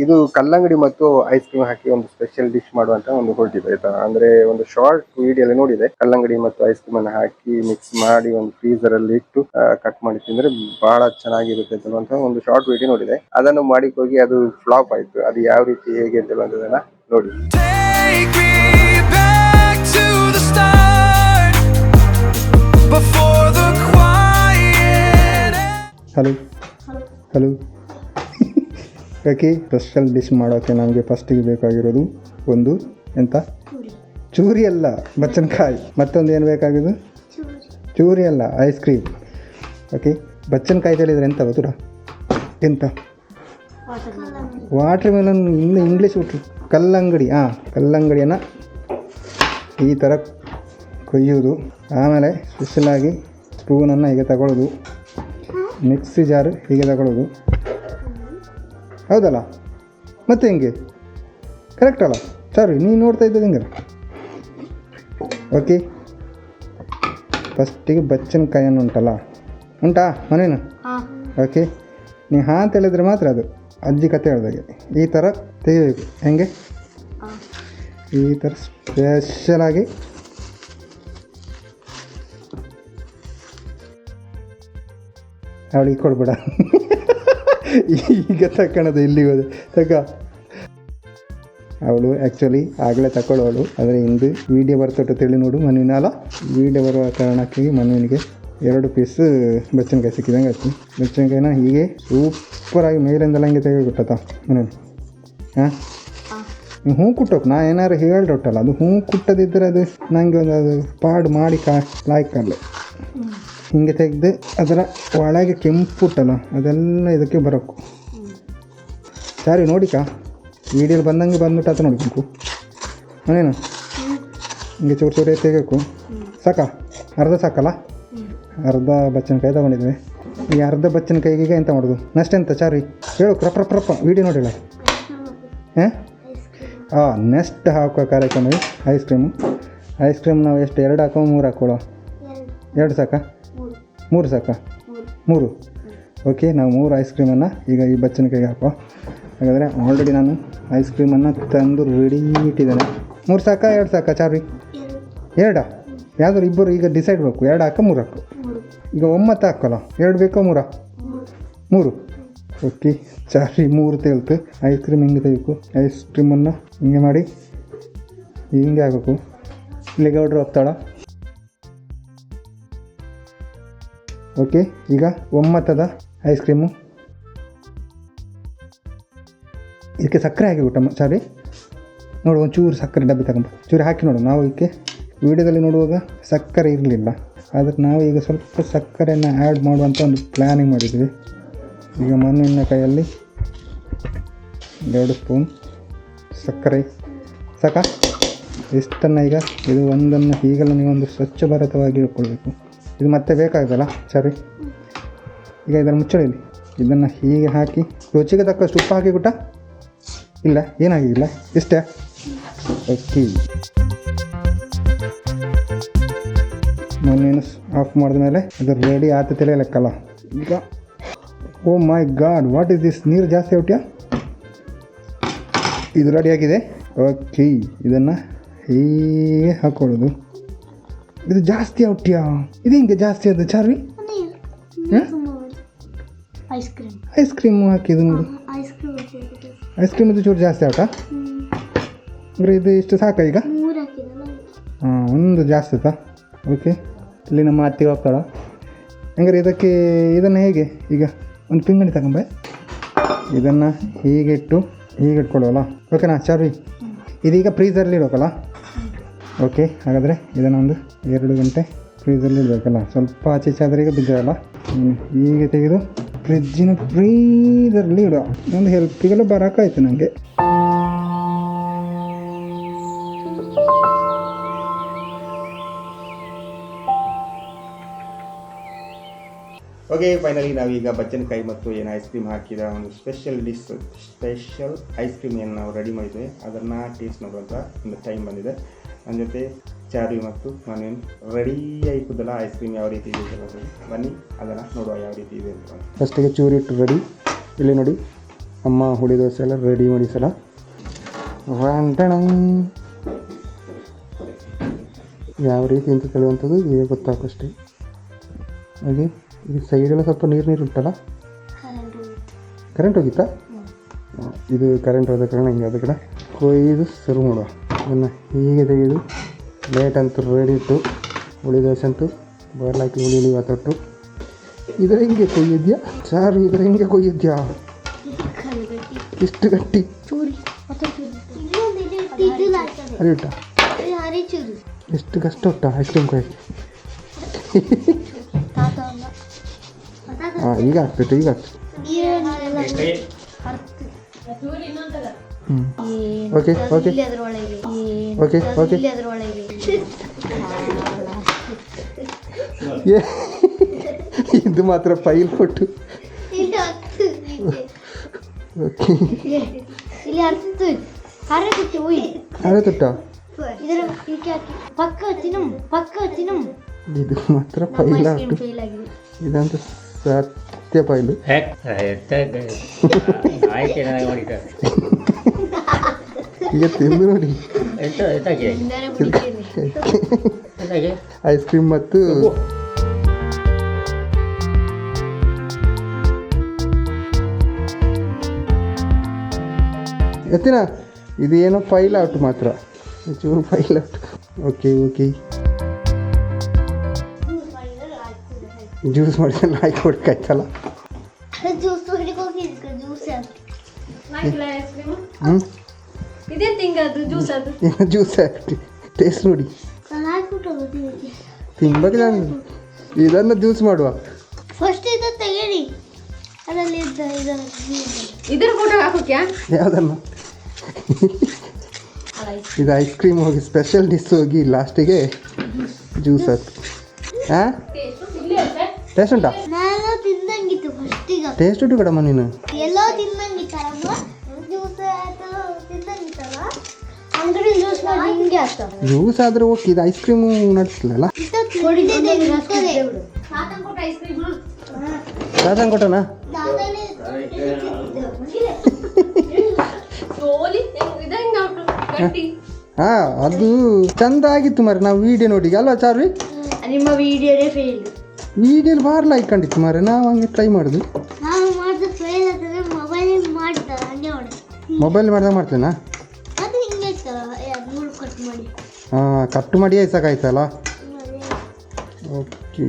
ಇದು ಕಲ್ಲಂಗಡಿ ಮತ್ತು ಐಸ್ ಕ್ರೀಮ್ ಹಾಕಿ ಒಂದು ಸ್ಪೆಷಲ್ ಡಿಶ್ ಮಾಡುವಂತ ಒಂದು ಹೊರಟಿದೆ ಆಯ್ತಾ. ಅಂದ್ರೆ ಒಂದು ಶಾರ್ಟ್ ವಿಡಿಯೋ ನೋಡಿದೆ, ಕಲ್ಲಂಗಡಿ ಮತ್ತು ಐಸ್ ಕ್ರೀಮ್ ಅನ್ನು ಹಾಕಿ ಮಿಕ್ಸ್ ಮಾಡಿ ಒಂದು ಫ್ರೀಸರ್ ಅಲ್ಲಿ ಇಟ್ಟು ಕಟ್ ಮಾಡಿ ತಿಂದ್ರೆ ಬಹಳ ಚೆನ್ನಾಗಿರುತ್ತೆ ಅನ್ನುವಂತ ಒಂದು ಶಾರ್ಟ್ ವಿಡಿಯೋ ನೋಡಿದೆ. ಅದನ್ನು ಮಾಡಿ ಹೋಗಿ ಅದು ಫ್ಲಾಪ್ ಆಯ್ತು. ಅದು ಯಾವ ರೀತಿ ಹೇಗೆ ಅಂತ ಅನ್ನೋದನ್ನ ನೋಡಿ. ಹಲೋ ಹಲೋ ಯಾಕೆ ಸ್ಪೆಷಲ್ ಡಿಶ್ ಮಾಡೋಕ್ಕೆ ನಮಗೆ ಫಸ್ಟಿಗೆ ಬೇಕಾಗಿರೋದು ಒಂದು ಎಂತ ಚೂರಿ ಅಲ್ಲ ಬಚ್ಚನಕಾಯಿ, ಮತ್ತೊಂದು ಏನು ಬೇಕಾಗಿದ್ದು ಚೂರಿ ಅಲ್ಲ ಐಸ್ ಕ್ರೀಮ್. ಓಕೆ, ಬಚ್ಚನಕಾಯಿ ಹೇಳಿದರೆ ಎಂತ ಗೊತ್ತುಡ ಎಂತ ವಾಟರ್ ಮೆಲನ್ ಇಂಗ್ಲೀಷ್ ಬಿಟ್ಟು ಕಲ್ಲಂಗಡಿ. ಕಲ್ಲಂಗಡಿಯನ್ನು ಈ ಥರ ಕೊಯ್ಯೋದು, ಆಮೇಲೆ ಸ್ಪೆಷಲಾಗಿ ಸ್ಪೂನನ್ನು ಹೀಗೆ ತಗೊಳ್ಳೋದು, ಮಿಕ್ಸಿ ಜಾರು ಹೀಗೆ ತಗೊಳ್ಳೋದು, ಹೌದಲ್ಲ? ಮತ್ತೆ ಹಿಂಗೆ ಕರೆಕ್ಟ್ ಅಲ್ಲ? ಸಾರಿ, ನೀನು ನೋಡ್ತಾ ಇದ್ದದ್ದು ಹಿಂಗೆ. ಓಕೆ, ಫಸ್ಟಿಗೆ ಬಚ್ಚನಕಾಯನ್ನು ಉಂಟಾ ಮನೇನು? ಓಕೆ, ನೀವು ಅಂತ ಹೇಳಿದ್ರೆ ಮಾತ್ರ ಅದು ಅಜ್ಜಿ ಕತೆ ಹೇಳಿದಾಗೆ ಈ ಥರ ತೆಗಿಬೇಕು. ಹೆಂಗೆ ಈ ಥರ ಸ್ಪೆಷಲಾಗಿ ಅವಳಿಗೆ ಕೊಡ್ಬೇಡ. ಈಗ ತಕ್ಕಣದು ಇಲ್ಲಿಗೆ ಹೋದೆ ತಕ್ಕ. ಅವಳು ಆ್ಯಕ್ಚುಲಿ ಆಗಲೇ ತಗೊಳ್ಳೋಳು, ಆದರೆ ಇಂದು ವೀಡಿಯೋ ಬರ್ತೊಟ್ಟು ತಿಳಿ ನೋಡು ಮನುವಿನ ಅಲ್ಲ. ವೀಡಿಯೋ ಬರುವ ಕಾರಣಕ್ಕೆ ಮನುವಿನಿಗೆ 2 ಪೀಸ್ ಬಚ್ಚನಕಾಯಿ ಸಿಕ್ಕಿದಂಗೆ ಆಯ್ತು. ಬಚ್ಚನಕಾಯಿನ ಹೀಗೆ ಸೂಪರಾಗಿ ಮೇಲಿಂದೆಲ್ಲ ಹಿಂಗೆ ತೆಗೆದುಬಿಟ್ಟತ್ತ ಮನೇಲಿ. ಹೂ ಕುಟ್ಟೋಕೆ ನಾ ಏನಾರು ಹೇಳ್ರೊಟ್ಟಲ್ಲ, ಅದು ಹೂ ಕುಟ್ಟದಿದ್ದರೆ ಅದು ನನಗೆ ಒಂದು ಅದು ಪಾಡು ಮಾಡಿ ಲಾಯ್ಕಲ್ಲ. ಹಿಂಗೆ ತೆಗೆದು ಅದರ ಒಳಗೆ ಕೆಂಪುಟ್ಟಲ್ಲ ಅದೆಲ್ಲ ಇದಕ್ಕೆ ಬರೋಕು. ಸರಿ ನೋಡಿಕಾ, ವೀಡಿಯೋಲಿ ಬಂದಂಗೆ ಬಂದ್ಬಿಟ್ಟು ನೋಡ್ಬೇಕು ಮನೇನು. ಹಿಂಗೆ ಚೂರು ಚೂರೇ ತೆಗಬೇಕು. ಅರ್ಧ ಸಾಕಲ್ಲ? ಅರ್ಧ ಬಚ್ಚನಕಾಯಿ ತಗೊಂಡಿದ್ವಿ. ಈ ಅರ್ಧ ಬಚ್ಚನಕಾಯಿಗೆ ಎಂತ ಮಾಡೋದು ನೆಕ್ಸ್ಟ್ ಎಂತ ಚಾರಿ ಹೇಳು? ಪ್ರಪ್ಪ ವೀಡಿಯೋ ನೋಡಿಲ್ಲ. ನೆಕ್ಸ್ಟ್ ಹಾಕೋ ಕಾರ್ಯಕ್ರಮ ಐಸ್ ಕ್ರೀಮ್ ನಾವು ಎಷ್ಟು 2 ಹಾಕೋ 3 ಹಾಕೊಳ್ಳೋ? 2 ಸಾಕಾ? 3 ಸಾಕಾ? 3. ಓಕೆ, ನಾವು 3 ಐಸ್ ಕ್ರೀಮನ್ನು ಈಗ ಈ ಬಚ್ಚನಕಾಯಿಗೆ ಹಾಕೋ. ಹಾಗಾದರೆ ಆಲ್ರೆಡಿ ನಾನು ಐಸ್ ಕ್ರೀಮನ್ನು ತಂದು ರೆಡಿ ಇಟ್ಟಿದ್ದೇನೆ. 3 ಸಾಕಾ 2 ಸಾಕಾ ಚಾರಿ? 2 ಯಾವ್ದಾದ್ರು ಇಬ್ಬರು ಈಗ ಡಿಸೈಡ್ ಬೇಕು. 2 ಹಾಕೋ 3 ಹಾಕೋ? ಈಗ ಒಮ್ಮತ್ತು ಹಾಕೋಲ್ಲ, 2 ಬೇಕೋ 3? 3. ಓಕೆ, ಚಾರಿ 3 ತೇಳ್ತು. ಐಸ್ ಕ್ರೀಮ್ ಹಿಂಗೆ ತೆಗಿಬೇಕು. ಐಸ್ ಕ್ರೀಮನ್ನು ಹಿಂಗೆ ಮಾಡಿ ಹಿಂಗೆ ಆಗಬೇಕು. ಇಲ್ಲಿಗೆ ಆರ್ಡ್ರ್ ಹೋಗ್ತಾಳ. ಓಕೆ, ಈಗ ಒಮ್ಮತ್ತದ ಐಸ್ ಕ್ರೀಮು. ಇದಕ್ಕೆ ಸಕ್ಕರೆ ಹಾಕಿ ಊಟ ಸಾರಿ ನೋಡು, ಒಂಚೂರು ಸಕ್ಕರೆ ಡಬ್ಬಿ ತಗೊಂಡು ಚೂರು ಹಾಕಿ ನೋಡು. ನಾವು ಇದಕ್ಕೆ ವೀಡಿಯೋದಲ್ಲಿ ನೋಡುವಾಗ ಸಕ್ಕರೆ ಇರಲಿಲ್ಲ, ಆದರೆ ನಾವು ಈಗ ಸ್ವಲ್ಪ ಸಕ್ಕರೆಯನ್ನು ಆ್ಯಡ್ ಮಾಡುವಂಥ ಒಂದು ಪ್ಲ್ಯಾನಿಂಗ್ ಮಾಡಿದ್ವಿ. ಈಗ ಮಣ್ಣಿನ ಕೈಯಲ್ಲಿ 2 ಸ್ಪೂನ್ ಸಕ್ಕರೆ ಸಾಕಾ? ಇಷ್ಟನ್ನು ಈಗ ಇದು ಒಂದನ್ನು ಹೀಗೆಲ್ಲ ನೀವೊಂದು ಸ್ವಚ್ಛ ಭಾರತವಾಗಿ ಇಟ್ಕೊಳ್ಬೇಕು. ಇದು ಮತ್ತೆ ಬೇಕಾಗಲ್ಲ ಸರಿ. ಈಗ ಇದರ ಮುಚ್ಚಳಿಲಿ ಇದನ್ನು ಹೀಗೆ ಹಾಕಿ ರುಚಿಗೆ ತಕ್ಕಷ್ಟು ಉಪ್ಪು ಹಾಕಿ ಗುಟ್ಟ ಇಲ್ಲ ಏನಾಗಿಲ್ಲ ಇಷ್ಟೇ. ಓಕೆ, ಮಣ್ಣೇನು ಆಫ್ ಮಾಡಿದ ಮೇಲೆ ಇದು ರೆಡಿ ಆತತಿಲ್ಲ ಲೆಕ್ಕಲ್ಲ. ಈಗ ಓ ಮೈ ಗಾಡ್, ವಾಟ್ ಇಸ್ ದಿಸ್? ನೀರು ಜಾಸ್ತಿ ಹೊಟ್ಯಾ? ಇದು ರೆಡಿಯಾಗಿದೆ. ಓಕೆ, ಇದನ್ನು ಹೀಗೆ ಹಾಕ್ಕೊಳ್ಳೋದು. ಇದು ಜಾಸ್ತಿ ಹೊಟ್ಯಾ? ಇದು ಹಿಂಗೆ ಜಾಸ್ತಿ ಅದು ಚಾರ್ವಿ? ಐಸ್ ಕ್ರೀಮ್ ಹಾಕಿದ್ದು ನೋಡು. ಐಸ್ ಕ್ರೀಮ್ ಇದು ಚೂರು ಜಾಸ್ತಿ ಆಟ ಅಂದರೆ ಇದು ಇಷ್ಟು ಸಾಕ ಈಗ? ಒಂದು ಜಾಸ್ತಿ ಆಯ್ತಾ? ಓಕೆ, ಇಲ್ಲಿ ನಮ್ಮ ಅತ್ತಿಗೆ ಹೋಗ್ತಾಳ. ಹಂಗಾರೆ ಇದನ್ನು ಹೇಗೆ ಈಗ ಒಂದು ಪಿಂಗಣಿ ತಗೊಂಬೆ, ಇದನ್ನು ಹೀಗೆ ಇಟ್ಕೊಳ್ಳೋಲ್ಲ. ಓಕೆನಾ ಚಾರ್ವಿ? ಇದೀಗ ಫ್ರೀಸರಲ್ಲಿ ಇಡೋಕಲ್ಲ? ಓಕೆ, ಹಾಗಾದರೆ ಇದನ್ನು ಒಂದು 2 ಗಂಟೆ ಫ್ರೀಸಲ್ಲಿ ಇಡಬೇಕಲ್ಲ. ಸ್ವಲ್ಪ ಆಚೆ ಆದರೆ ಈಗ ಬಿದ್ದಲ್ಲ, ಹೀಗೆ ತೆಗೆದು ಫ್ರಿಜ್ಜಿನ ಫ್ರೀಸರಲ್ಲಿ ಇಡೋ. ಒಂದು ಹೆಲ್ಪಿಗೆಲ್ಲ ಬರೋಕ್ಕಾಯ್ತು ನನಗೆ. ಓಕೆ, ಫೈನಲಿ ನಾವೀಗ ಬಚ್ಚನಕಾಯಿ ಮತ್ತು ಏನು ಐಸ್ ಕ್ರೀಮ್ ಹಾಕಿದ ಒಂದು ಸ್ಪೆಷಲ್ ಐಸ್ ಕ್ರೀಮ್ ಏನು ನಾವು ರೆಡಿ ಮಾಡಿದ್ವಿ ಅದನ್ನು ಟೇಸ್ಟ್ ನೋಡುವಂಥ ಒಂದು ಟೈಮ್ ಬಂದಿದೆ. ನನ್ನ ಜೊತೆ ಚಾರು ಮತ್ತು ಮನೇನು ರೆಡಿ ಆಯ್ತದಲ್ಲ ಐಸ್ ಕ್ರೀಮ್ ಯಾವ ರೀತಿ ಇದೆ ಅಂತ ಬನ್ನಿ ಅದನ್ನು ನೋಡುವ ಯಾವ ರೀತಿ ಇದೆ ಅಂತ. ಫಸ್ಟಿಗೆ ಚೂರಿ ಇಟ್ಟು ರೆಡಿ. ಇಲ್ಲಿ ನೋಡಿ ಅಮ್ಮ ಹುಳಿ ದೋಸೆ ಎಲ್ಲ ರೆಡಿ ಮಾಡಿ ಸಲ ಯಾವ ರೀತಿ ಅಂತ ಕಲಿಯುವಂಥದ್ದು ಈಗ ಗೊತ್ತಾಗಷ್ಟೇ. ಹಾಗೆ ಈ ಸೈಡೆಲ್ಲ ಸ್ವಲ್ಪ ನೀರು ಉಂಟಲ್ಲ, ಕರೆಂಟ್ ಹೋಗಿತ್ತಾ? ಇದು ಕರೆಂಟ್ ಹೋದ ಕಾರಣ ಹಿಂಗೆ ಅದ ಕಡೆ ಕೊಯ್ದು ಸರ್ವ್ ಮಾಡುವ. ಅದನ್ನು ಹೀಗೆ ತೆಗೆದು ಪ್ಲೇಟ್ ಅಂತೂ ರೆಡಿ ಇಟ್ಟು ಹುಳಿ ದೋಸೆ ಅಂತೂ ಬರ್ಲಾಕಿ ಹುಳಿ ಹೊತ್ತೊಟ್ಟು ಇದ್ರ ಹಿಂಗೆ ಕೊಯ್ಯಿದ್ಯಾ ಚಾರು, ಇದ್ರ ಹಿಂಗೆ ಕೊಯ್ಯಿದ್ಯಾ ಇಷ್ಟು ಗಟ್ಟಿ ಅರಿ ಉಂಟ ಎಷ್ಟು ಕಷ್ಟ ಉಂಟ ಐಸ್ ಕ್ರೀಮ್ ಕೊಯ್ಯಕ್ಕೆ. ಹಾಂ ಈಗ ಆಗ್ತೈತೆ ಈಗ ಆಗ್ತದೆ. ಓಕೆ ಓಕೆ ಓಕೆ ಓಕೆ ಇದು ಮಾತ್ರ ಫೈಲ್ ಕೊಟ್ಟು ಓಕೆ ಅರೆ ತುಟ್ಟ ಇದು ಮಾತ್ರ ಫೈಲ್ ಆಯ್ತು. ಇದಂತೂ ಸತ್ಯ ಫೈಲು. ಈಗ ತಿಂದು ನೋಡಿ ಐಸ್ ಕ್ರೀಮ್ ಮತ್ತು ಎತ್ತಿನ ಇದು ಏನೋ ಫೈಲ್ ಔಟ್ ಮಾತ್ರ, ಚೂರು file out. Okay okay juice ಮಾಡಿದ್ರೆ ಹಾಕಿ ಕೊಡ್ಕಾಯ್ತಲ್ಲ. ಜ್ಯೂಸ್ ಹಾಕಿ ಟೇಸ್ಟ್ ನೋಡಿ ತಿನ್ಬೇಕು. ನಾನು ಇದನ್ನು ಜ್ಯೂಸ್ ಮಾಡುವ ಫಸ್ಟ್ ಇದು ತೆಗೀರಿ, ಅದರಲ್ಲಿ ಇದ್ರ ಫೋಟೋ ಹಾಕೋಕ್ಯಾ ಯಾವುದನ್ನು? ಇದು ಐಸ್ ಕ್ರೀಮ್ ಹೋಗಿ ಸ್ಪೆಷಲ್ ಡಿಶ್ ಹೋಗಿ ಲಾಸ್ಟಿಗೆ ಜ್ಯೂಸ್ ಆಯ್ತು. ಹಾಂ ಟೇಸ್ಟ್ ಉಂಟಾ? ನಾನು ತಿಂದಂಗಿತ್ತು ಫಸ್ಟಿಗೆ. ಟೇಸ್ಟ್ ಉಂಟು ಕಡಮ್ಮ ನೀನು ಎಲ್ಲೋ ತಿಂದಂಗಿತ್ತಲ್ಲ, ಜ್ಯೂಸ್ ಆಯ್ತು ತಿಂದಂಗಿತ್ತಲ್ಲ, ಅಂಗಡಿ ಜ್ಯೂಸ್ ಮಾಡಿ ಹಿಂಗೆ ಆಗ್ತದೆ. ಜ್ಯೂಸ್ ಆದರೆ ಓಕೆ, ಇದು ಐಸ್ ಕ್ರೀಮು ನಡೆಸಲಿಲ್ಲ. ಸಾಧನ ಕೊಟ್ಟನಾ? ಹಾಂ ಅದು ಚಂದ ಆಗಿತ್ತು ಮಾರೆ, ನಾವು ವಿಡಿಯೋ ನೋಡಿ ಅಲ್ವಾ ಚಾರ್ವಿ? ನಿಮ್ಮ ವಿಡಿಯೋನೇ ಫೇಲ್. ವಿಡಿಯೋಲಿ ಭಾಳ ಲೈಕ್ ಕಂಡಿತ್ತು ಮಾರೆ, ನಾವು ಹಂಗೆ ಟ್ರೈ ಮಾಡಿದ್ವಿ. ನಾವು ಮಾಡಿದ ಫೇಲ್ ಆದರೆ ಮೊಬೈಲ್ ಮಾಡ್ತಾರೆ ಹಂಗೆ ಮಾಡಿ. ಮೊಬೈಲ್ ಮಾಡಿದಾಗ ಮಾಡ್ತೇನಾ? ಅದು ಹಿಂಗೆ ಇರ್ತಲ್ಲ, ಮೂರು ಕಟ್ ಮಾಡಿ. ಹಾಂ ಕಟ್ ಮಾಡಿ ಸಾಕಾಯ್ತಲ್ಲ. ಓಕೆ